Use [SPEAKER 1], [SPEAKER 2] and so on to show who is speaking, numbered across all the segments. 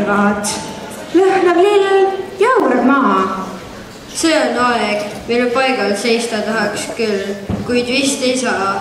[SPEAKER 1] käivad. Lõhnab lill ja aurab maa.
[SPEAKER 2] See on aeg, mille paigal seista tahaks küll, kuid vist ei saa.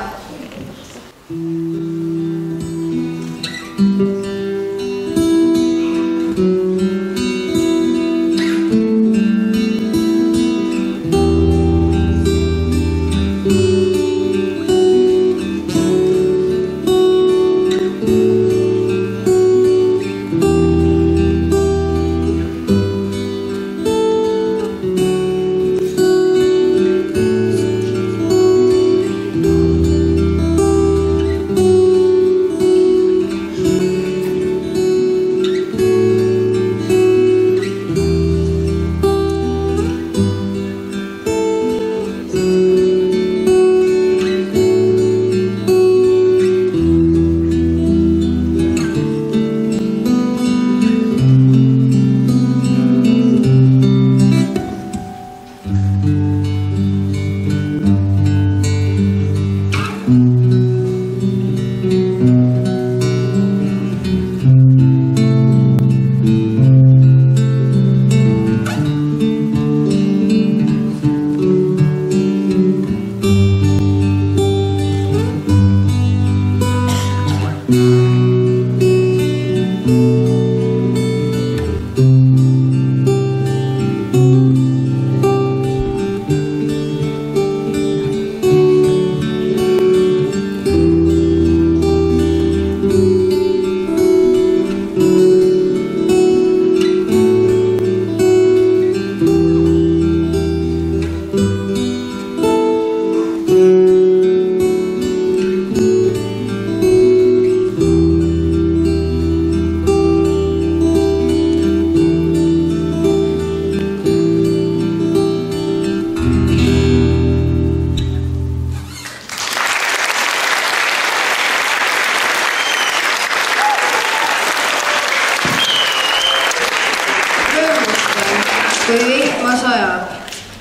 [SPEAKER 2] Kui vihma sajab,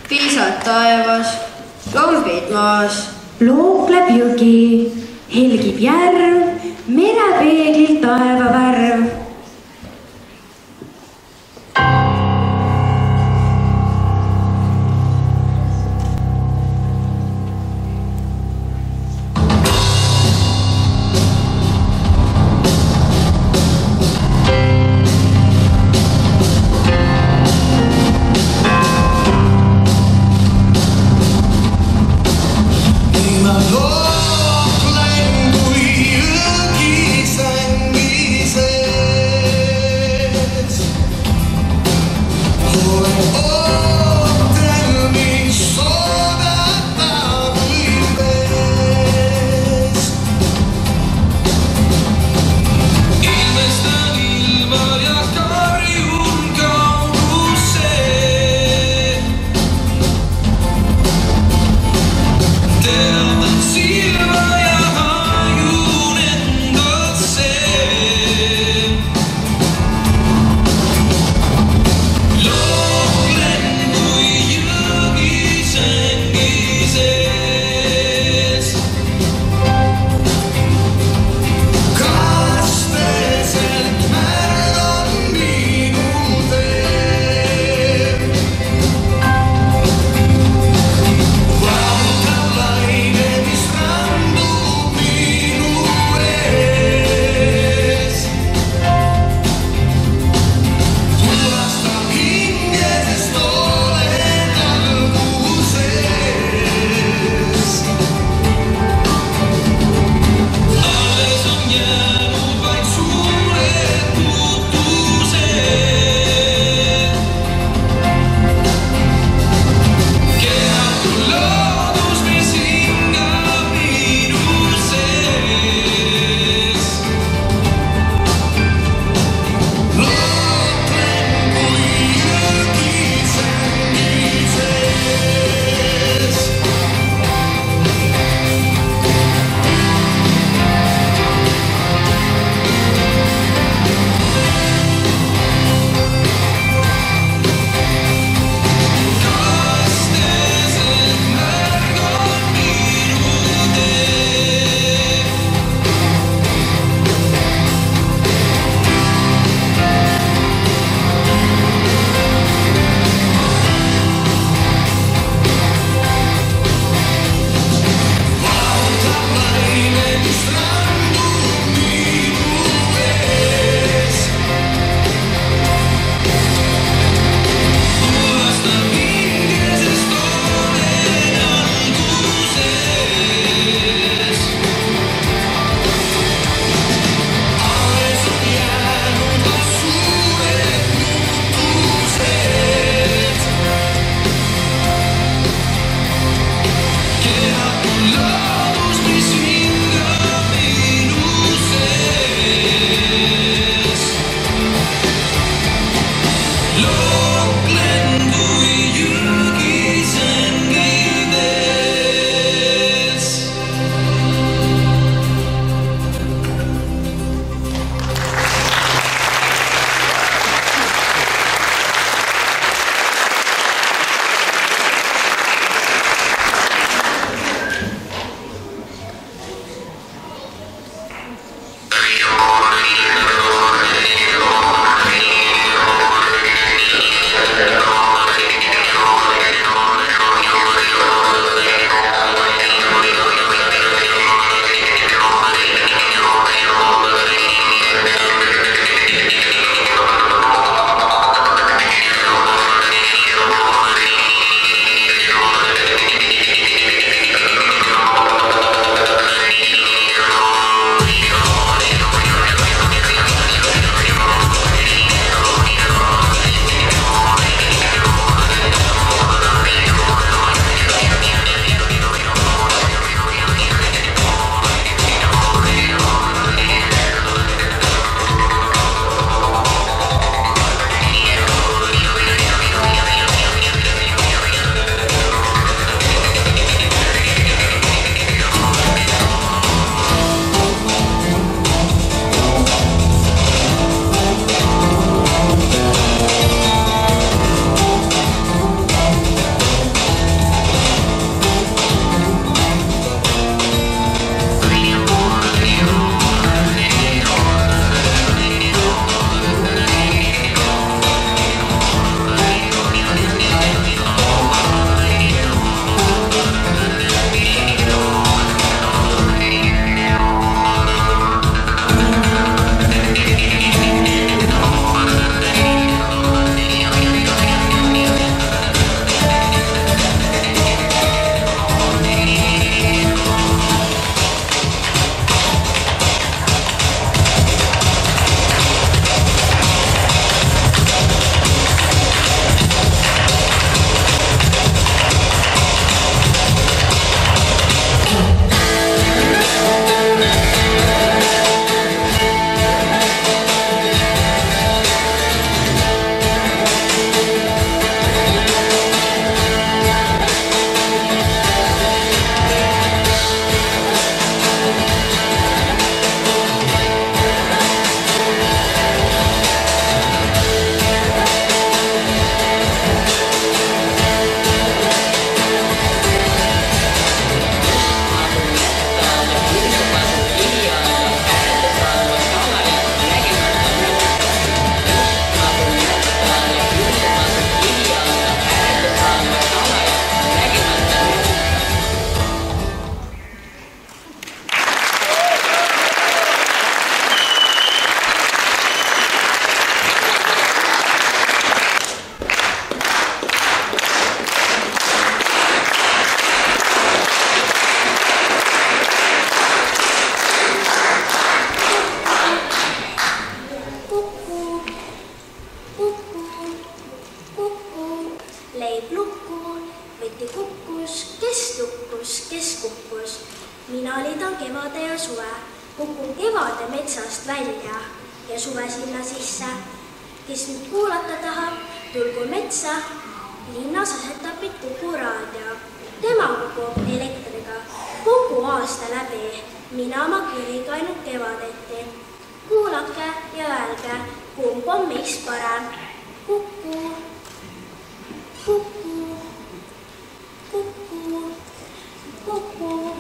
[SPEAKER 2] piisad taevas, lombid maas.
[SPEAKER 1] Lookleb jõgi, helgib järv, merepeeglil taeva värv.
[SPEAKER 3] Language, kevade ja suve, kukun kevade metsast välja ja suve sinna sisse. Kes nüüd kuulata tahab, tulgu metsa, linnas asetab Kuku raadio. Tema kukub elektriga kogu aasta läbi, mina oma kõriga ainult kevadeti. Kuulake ja öelge, kumb on meist parem. Kuku, kuku, kuku, kuku.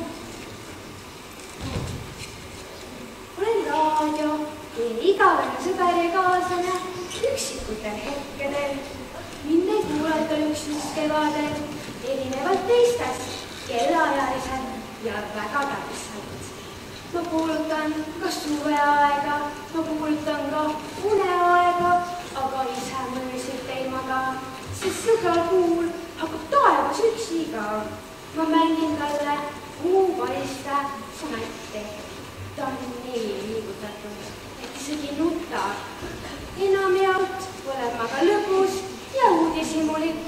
[SPEAKER 1] Olen raadio, teie igavene sõber ja kaaslane üksikutel hetkedel. Mind ei kuulata üksnes kevadel, erinevalt teistest, kellaajaliselt ja väga täpselt. Ma kuulutan ka suveaega, ma kuulutan ka uneaega, aga ise mõelsin teemaga, sest sõbral kuul hakkab taevas üksi ka. Ma mängin talle kuuvaliste sonetti. Ta on nii liigutatud, et isegi nutab. Enamjaolt olen ma ka lõbus ja uudishimulik.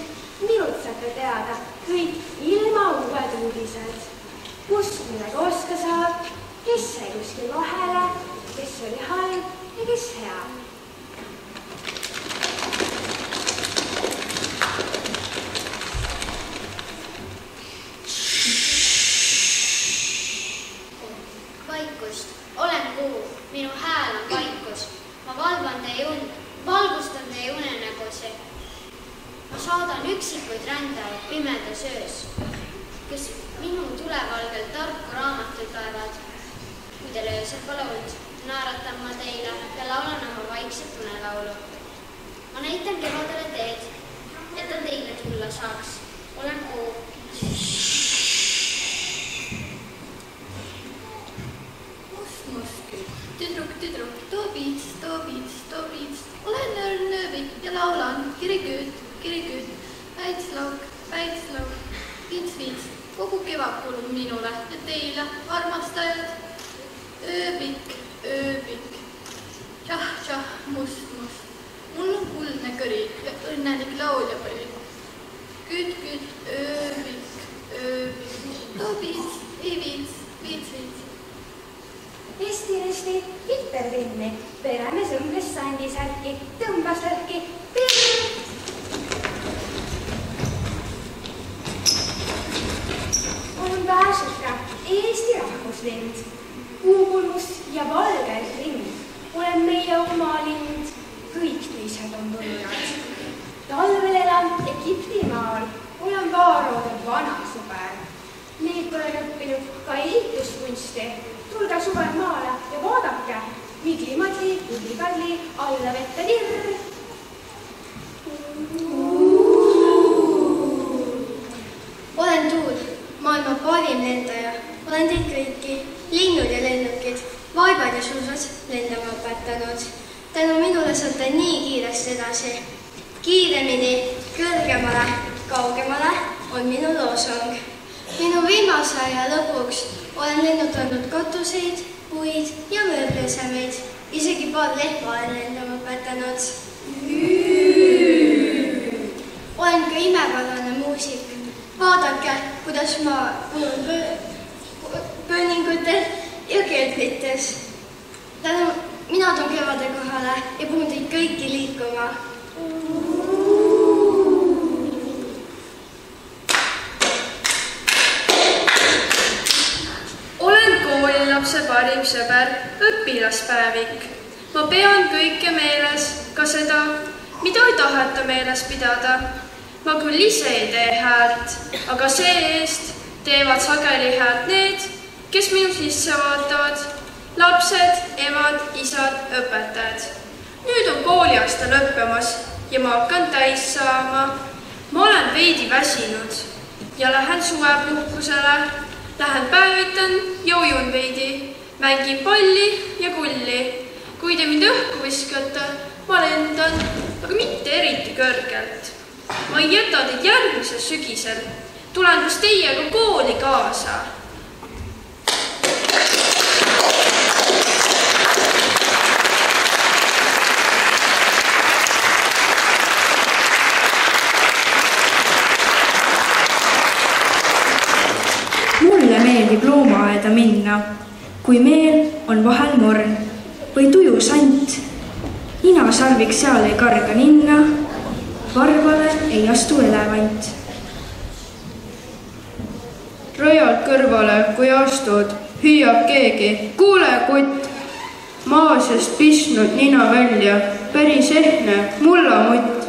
[SPEAKER 1] Minult saate teada kõik ilma uued uudised. Kus midagi oska saab, kes sai kuskil vahele, kes oli halb ja kes hea.
[SPEAKER 4] Vaikust, olen kuu, minu hääl on vaikus. Ma valvan teie und, valgustan teie unenägusi. Ma saadan üksikuid rändajaid pimedas öös, kes minu tulevalgel tarku raamatuid loevad. Kui teil öösel pole und, naeratan ma teile ja laulan oma vaikset unelaulu. Ma näitan kevadele teed, et ta teile tulla saaks. Olen kuu.
[SPEAKER 5] Tüdruk, too piits. Olen ööbik ja laulan kiriküüt, päitslauk, viits, kogu kevad kuulub minule ja teile, armastajad. Ööbik, tšah, must. Mul on kuldne kõri ja õnnelik laulja põli. Küt, ööbik, too piits, ei viits.
[SPEAKER 1] Risti, Hittervinni, peremees õmbles sandisärki, tõmbas lõhki, pirr! On Pääsuka, Eesti rahvuslind, kuukulmus ja valgel lind. Olen meie oma lind, kõik teised on võõrad. Talvel elan Egiptimaal, olen Vaarode vana sõber. Neid olen õppinud ka ehituskunsti. Tulge suvel maale ja vaadake, migli-madli, kulli-kalli, alla vette tirr.
[SPEAKER 2] Olen Tuul, maailma parim lendaja. Olen teid kõiki, linnud ja lennukid, vaibad ja suusad lendama õpetanud. Tänu minule saate nii kiiresti edasi. Kiiremini, kõrgemale, kaugemale on minu loosung. Minu viimase aja lõpuks olen lennutanud katuseid, puid ja mööbliesemeid. Isegi paar lehma olen lendama õpetanud. Olen ka imepärane muusik. Vaadake, kuidas ma puhun pööningutes ja keldrites. Mina toon kevade kohale ja puhun teid kõiki liikuma.
[SPEAKER 6] Lapse parim sõber, õpilaspäevik. Ma pean kõike meeles, ka seda, mida ei taheta meeles pidada. Ma küll ise ei tee häält, aga see-eest teevad sageli häält need, kes minu sisse vaatavad. Lapsed, emad, isad, õpetajad. Nüüd on kooliaasta lõppemas ja ma hakkan täis saama. Ma olen veidi väsinud ja lähen suvepuhkusele. Lähen päevitan ja ujun veidi, mängin palli ja kulli. Kui te mind õhku viskate, ma lendan, aga mitte eriti kõrgelt. Ma ei jäta teid järgmisel sügisel. Tulen kus teiega kooli kaasa.
[SPEAKER 1] Mulle meeldib loomaaeda minna.
[SPEAKER 7] kui meel on vahel morn või tuju sant. Ninasarvik seal ei karga ninna, varvale ei astu elevant.
[SPEAKER 6] Rajalt kõrvale, kui astud, hüüab keegi, kuule kutt, maasest pistnud nina välja, päris ehne mullamutt.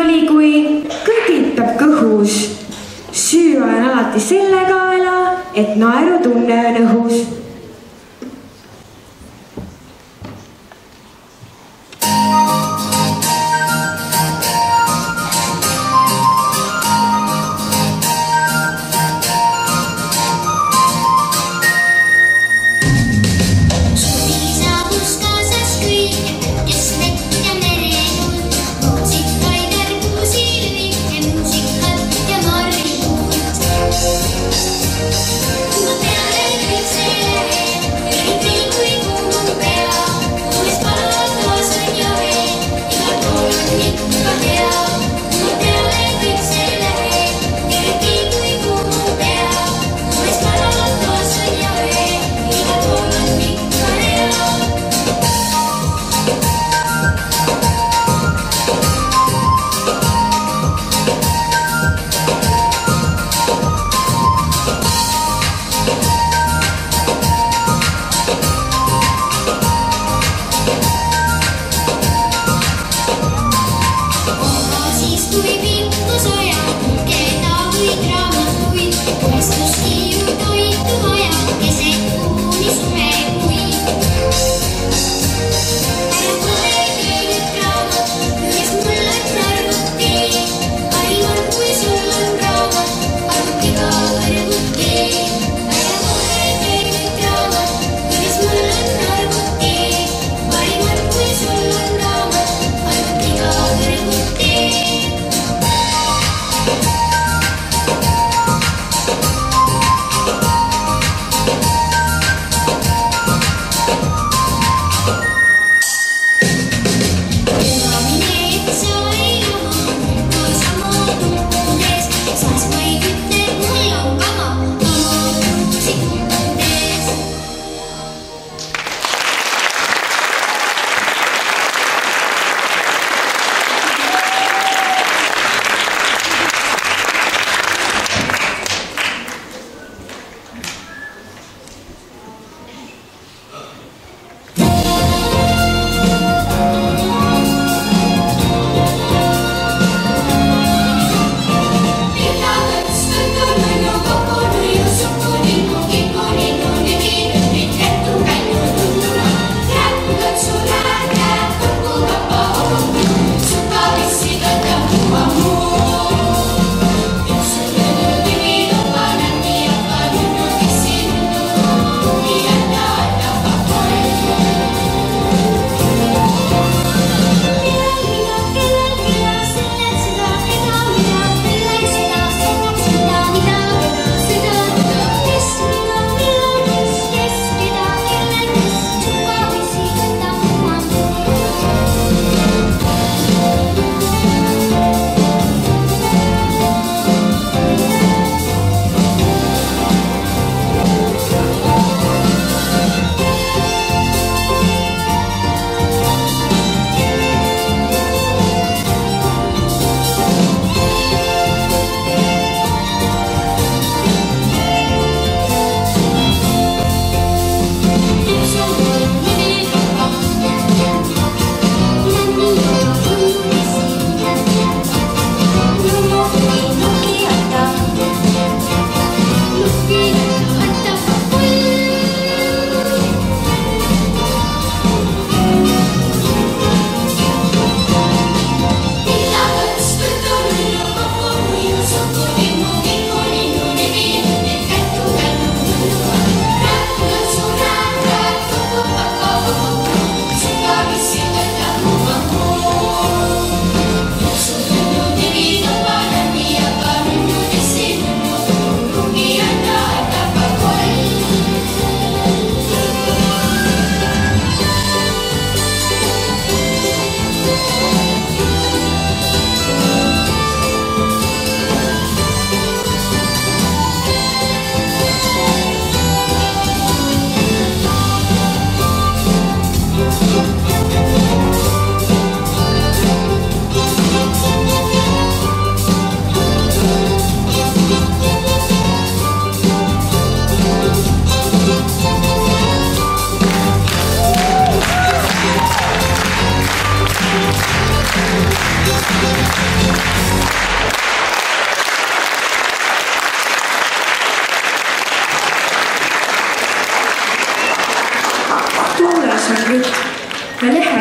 [SPEAKER 8] oli, kui kõditab kõhus. Süü olen alati selle kaela, et naerutunne on õhus.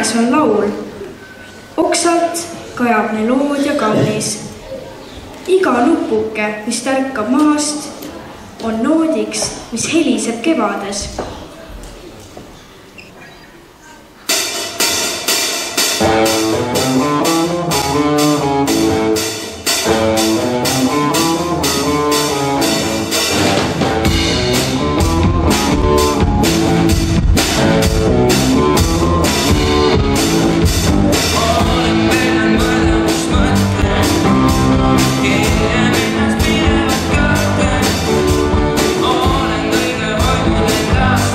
[SPEAKER 7] käes on laul. Oksalt kajab meloodia kaunis. Iga nupuke, mis tärkab maast, on noodiks, mis heliseb kevades.
[SPEAKER 9] Olen kõige hoidnud endast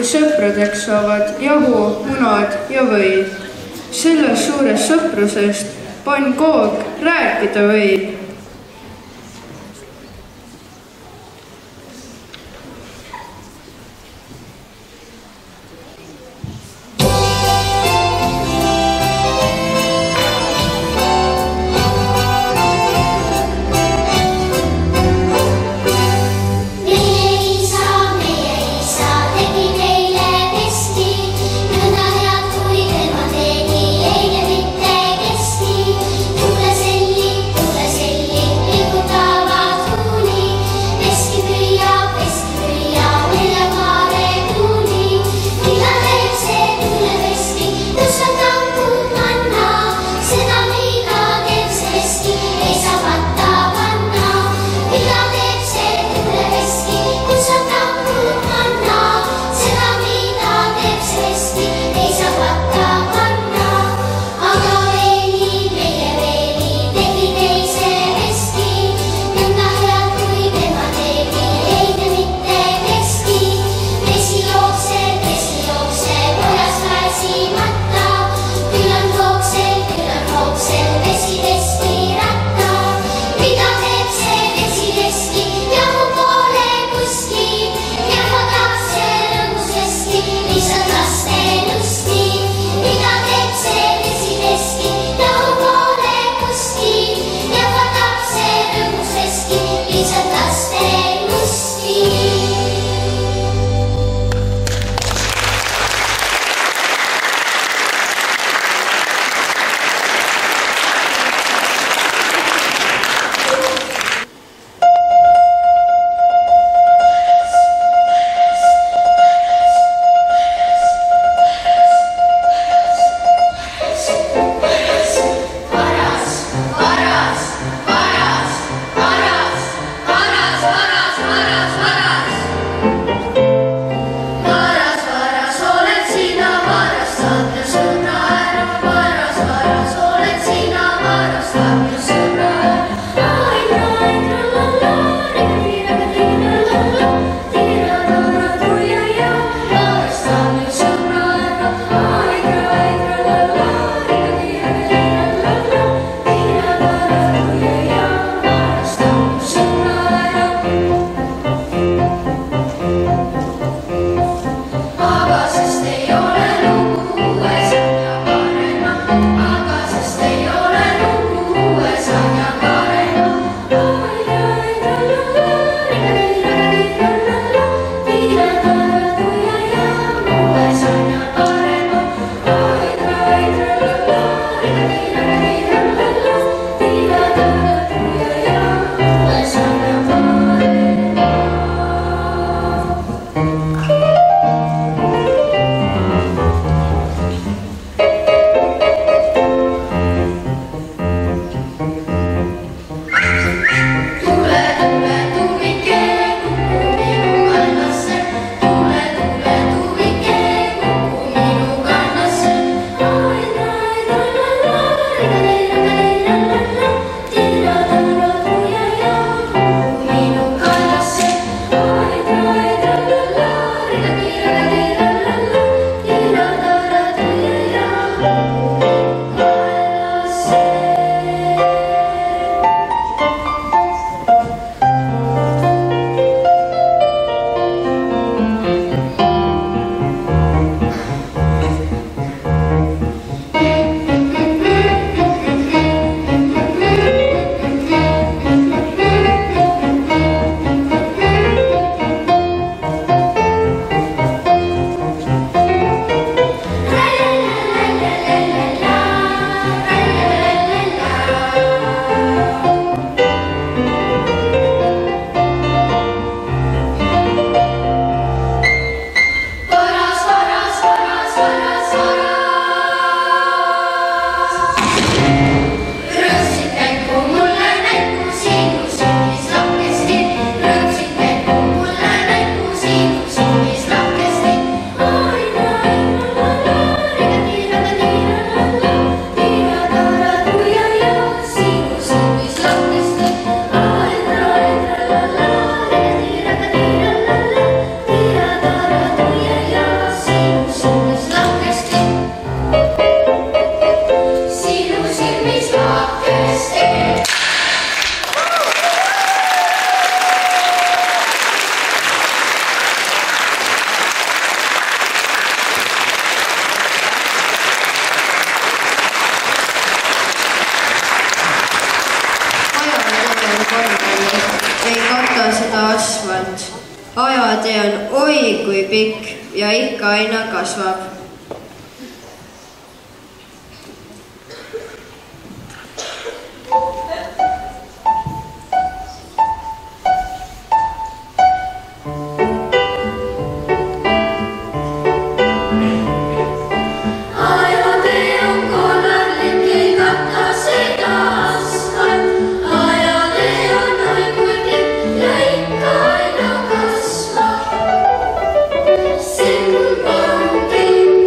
[SPEAKER 6] kus sõpradeks saavad jahu, munad ja võid. Sellest suurest sõprusest pannkoog rääkida võib.
[SPEAKER 9] Tule selli, ajatee on oi kui pikk ja ikka aina kasvab.
[SPEAKER 10] Sing,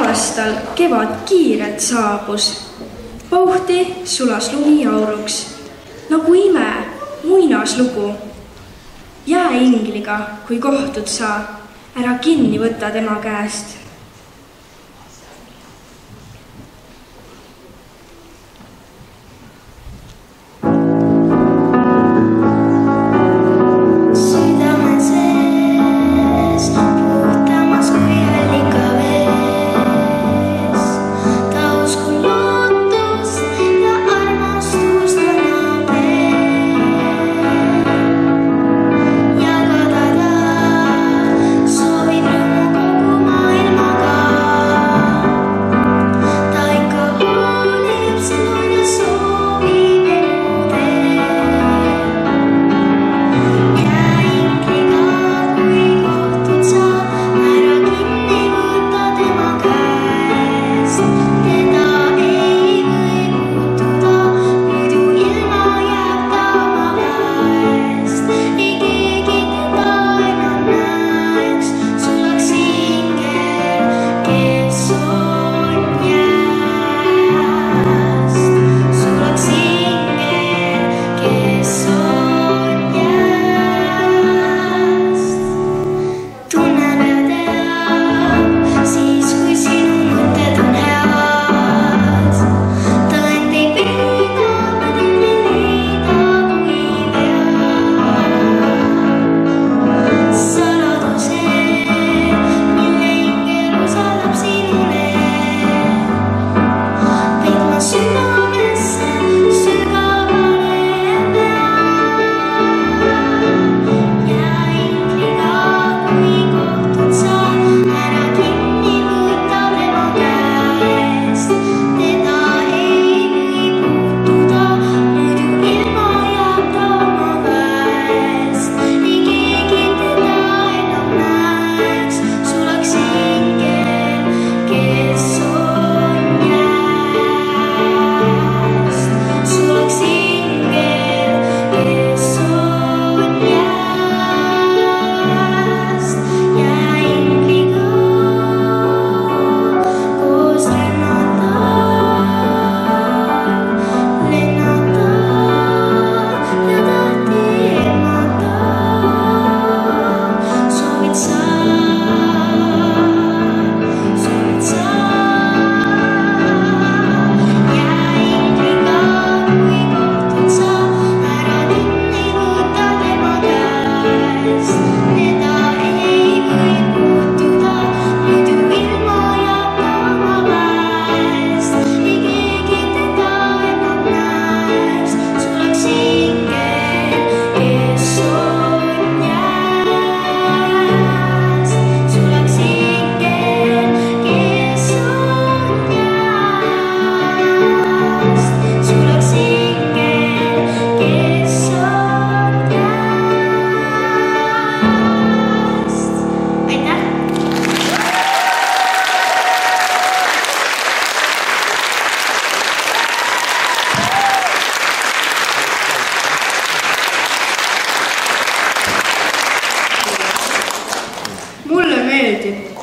[SPEAKER 7] aastal kevad kiirelt saabus. Pauhti sulas lumi auruks, nagu ime muinaslugu. Jää ingliga, kui kohtud saa, ära kinni võtta tema käest.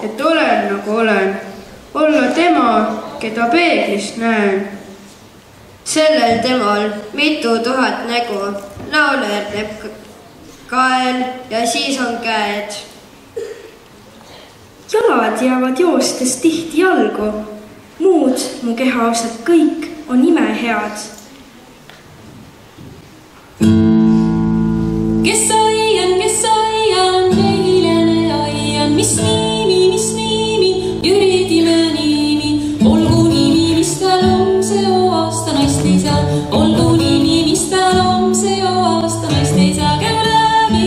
[SPEAKER 6] et olen nagu olen, olla tema, keda peeglist näen.
[SPEAKER 9] Sellel temal mitu tuhat nägu, laulerdeb kael ja siis on käed.
[SPEAKER 7] Jalad jäävad joostes tihti jalgu, muud mu kehaosad kõik on imehead.
[SPEAKER 10] Kes aian, neilene aian, mis nimi, üritime nimi, olgu nimi, mis tal on, see aasta naist ei saa, olgu nimi, mis tal on, see aasta naist ei saa, käu läbi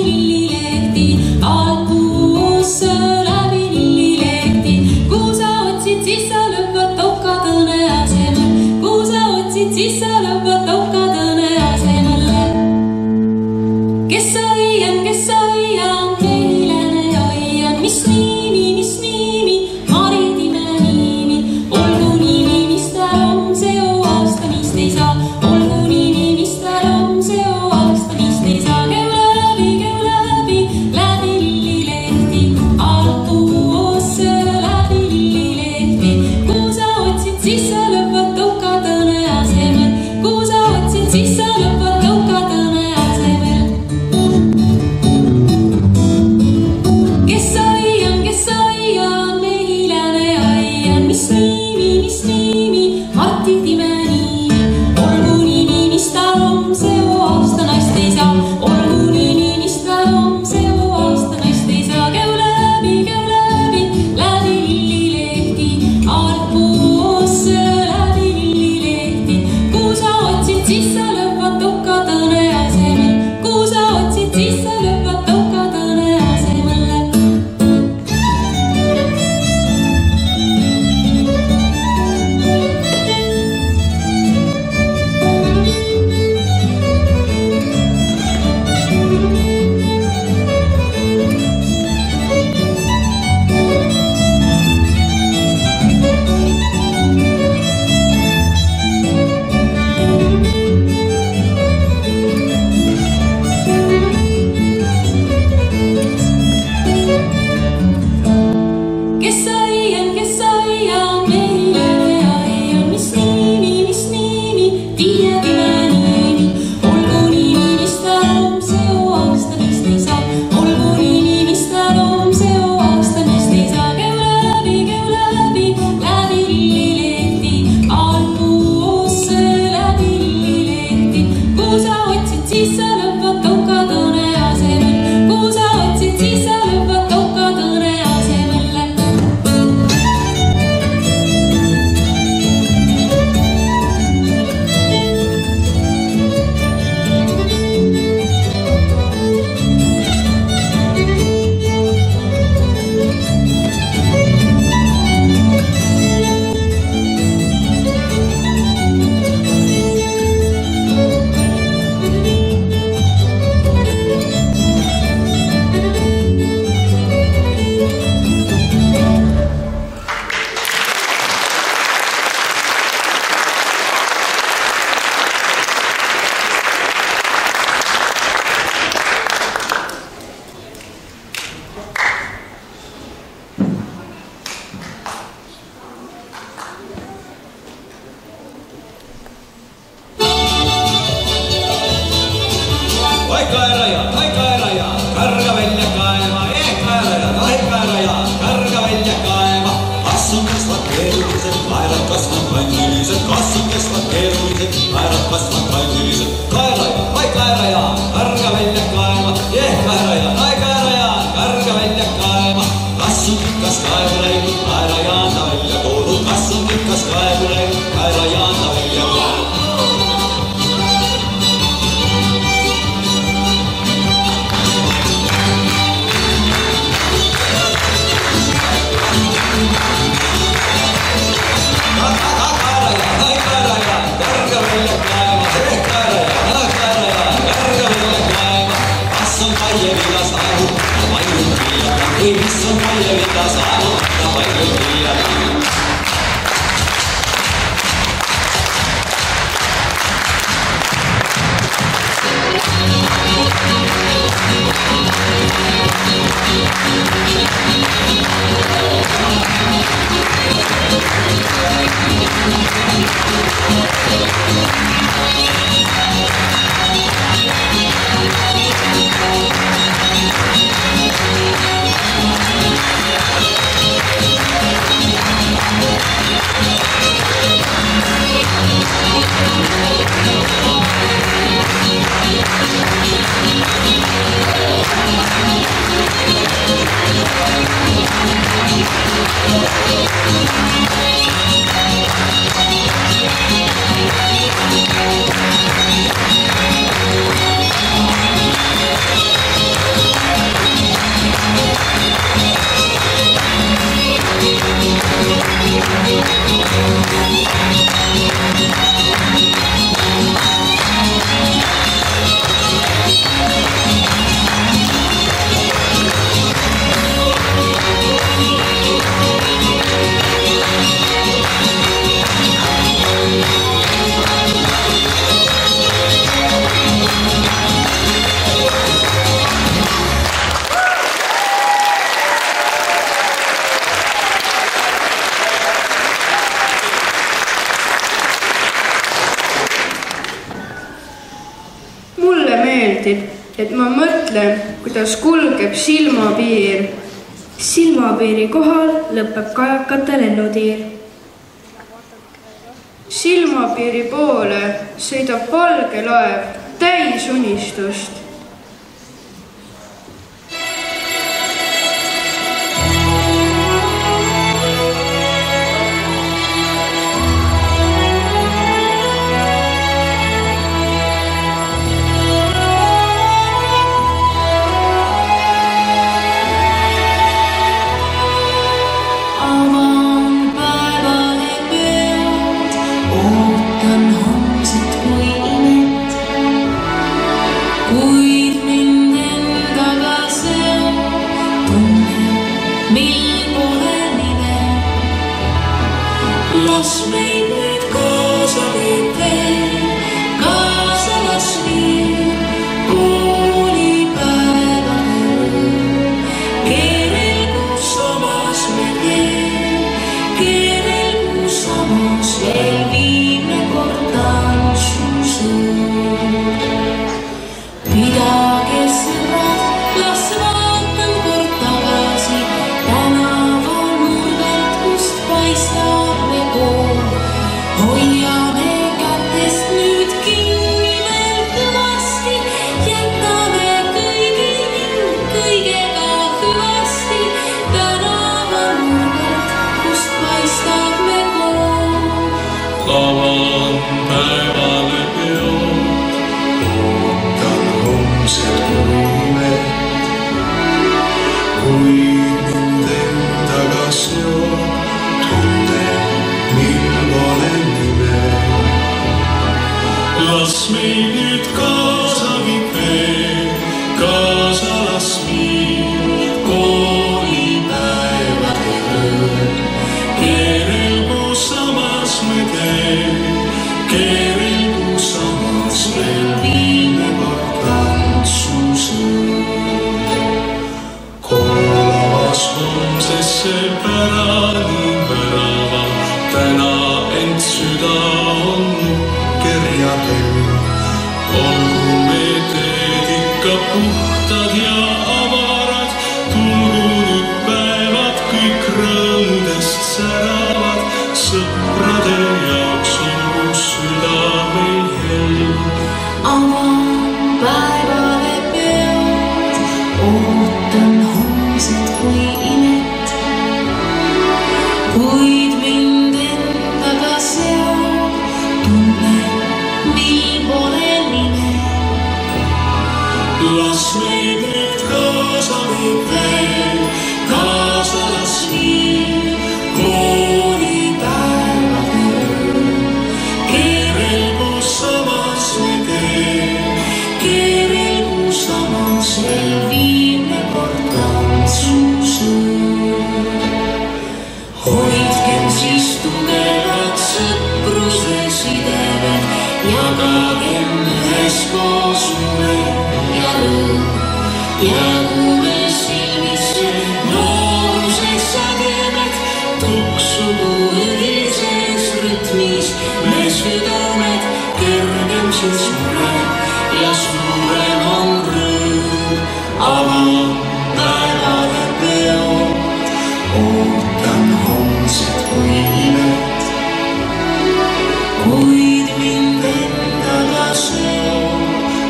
[SPEAKER 10] lillilehti, alpuusse läbi lillilehti, kuhu sa otsid, siis sa lõpvad tokatõne asemel, mis niimi, Marti Time niimi. Olgu nimi, mis tal on, see aasta naist ei saa. Olgu nimi, mis tal on, see aasta naist ei saa. Käu läbi, läbi lillilehti, alpuusse läbi lillilehti. Kuhu sa otsid, siis sa lõpvad tukatõne asemel. Kuhu sa otsid, siis sa lõpvad tukatõne asemele.
[SPEAKER 6] et ma mõtlen, kuidas kulgeb silmapiir.
[SPEAKER 7] Silmapiiri kohal lõpeb kajakate lennutiir. silmapiiri poole sõidab valge laev täis unistust.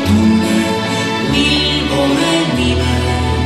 [SPEAKER 10] Tunne, mil pole nime.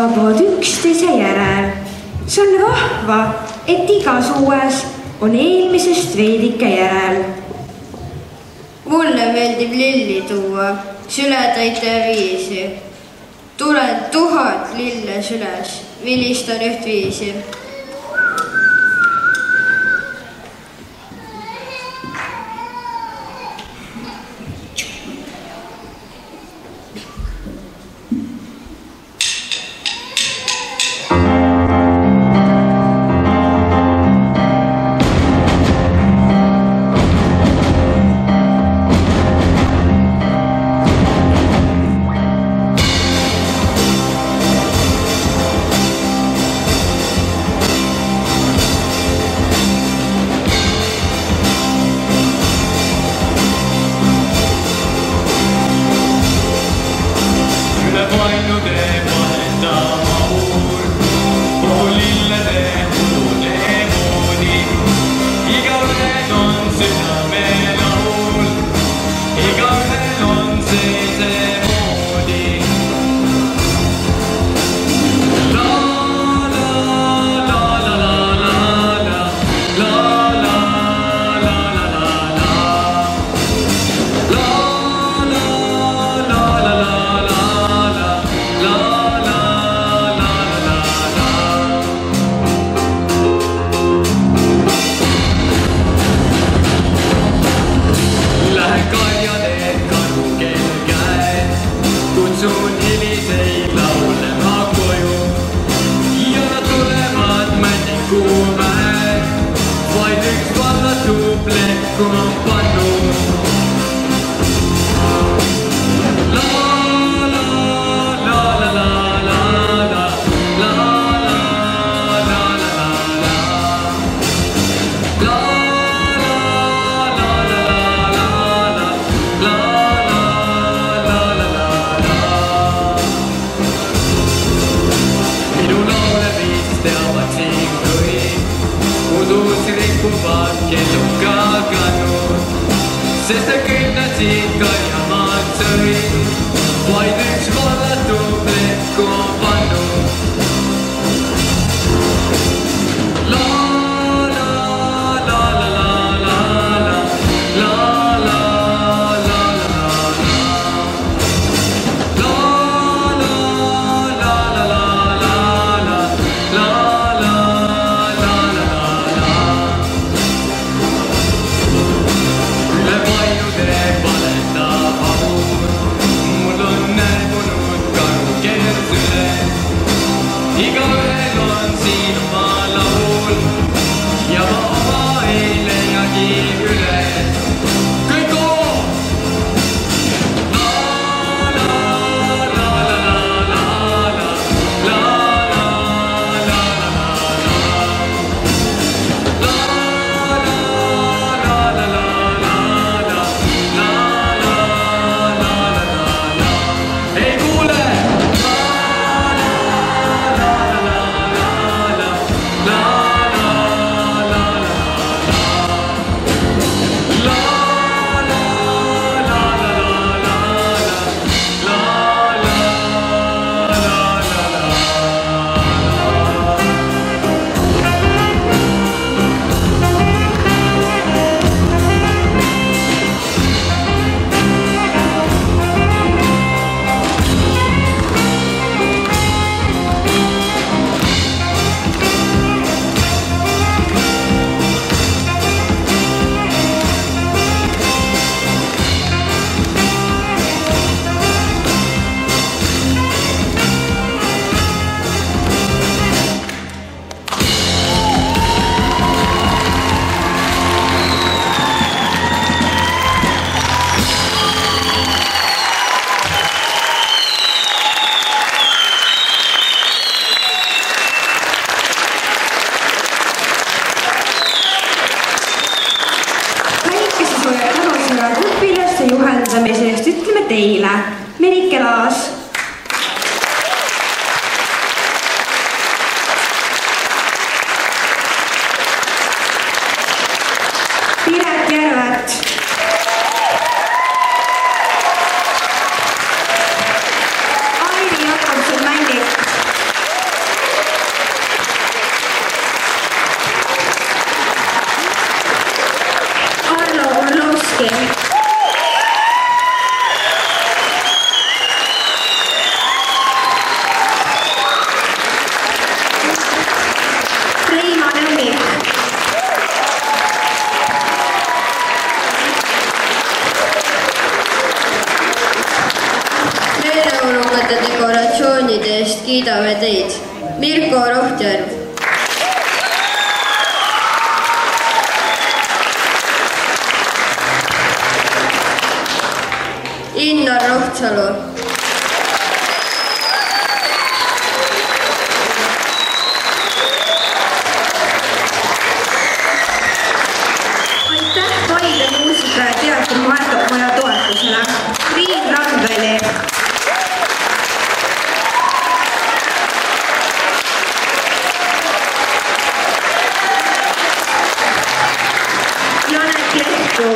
[SPEAKER 8] saabuvad üksteise järel. See on vahva, et igas uues on eelmisest veidike järel.
[SPEAKER 9] Mulle meeldib lilli tuua, süledaite viisi. Tulen 1000 lille süles, vilistan ühtviisi.
[SPEAKER 8] teile Merike Laas. Piret Järvet. Airi Jakobson Männik.
[SPEAKER 9] eest kiidame teid. Mirko Rohtjärv. Innar Rohtsalu.
[SPEAKER 8] Aitäh Paide muusika- ja teatrimaja toetusele. Riin Randveli. Janek Lehto.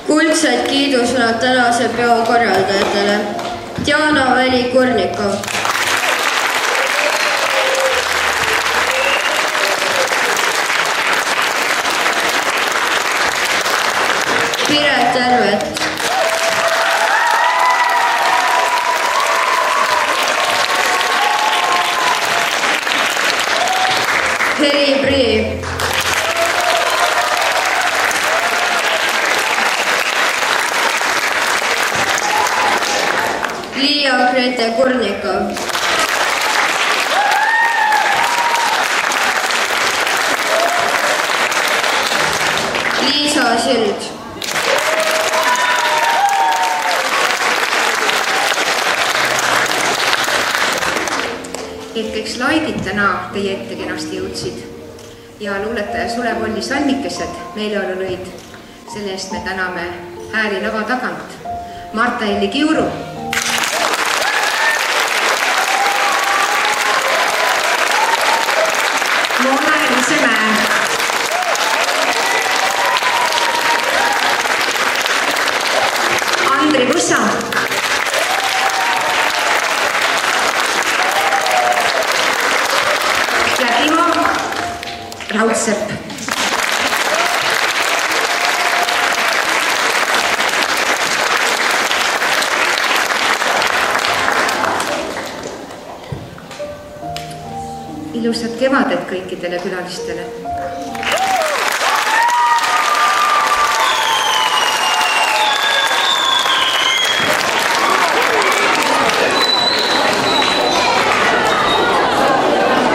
[SPEAKER 9] Kuldsed kiidusõnad tänase peo korraldajatele. Diana Väli-Kurnikov. Piret Järvet. Heli Prii. Liia-Grete Kurnikov. Liisa Sild.
[SPEAKER 11] Et kõik slaidid täna teie ette kenasti jõudsid ja luuletaja Sulev Olli salmikesed meeleolu lõid. Selle eest me täname Hääri lava tagant Marta-Elli Kiuru,
[SPEAKER 8] Moona Elisemäe, Andri Võssa, ja Timo Raudsepp.
[SPEAKER 11] Ilusat kevadet kõikidele külalistele.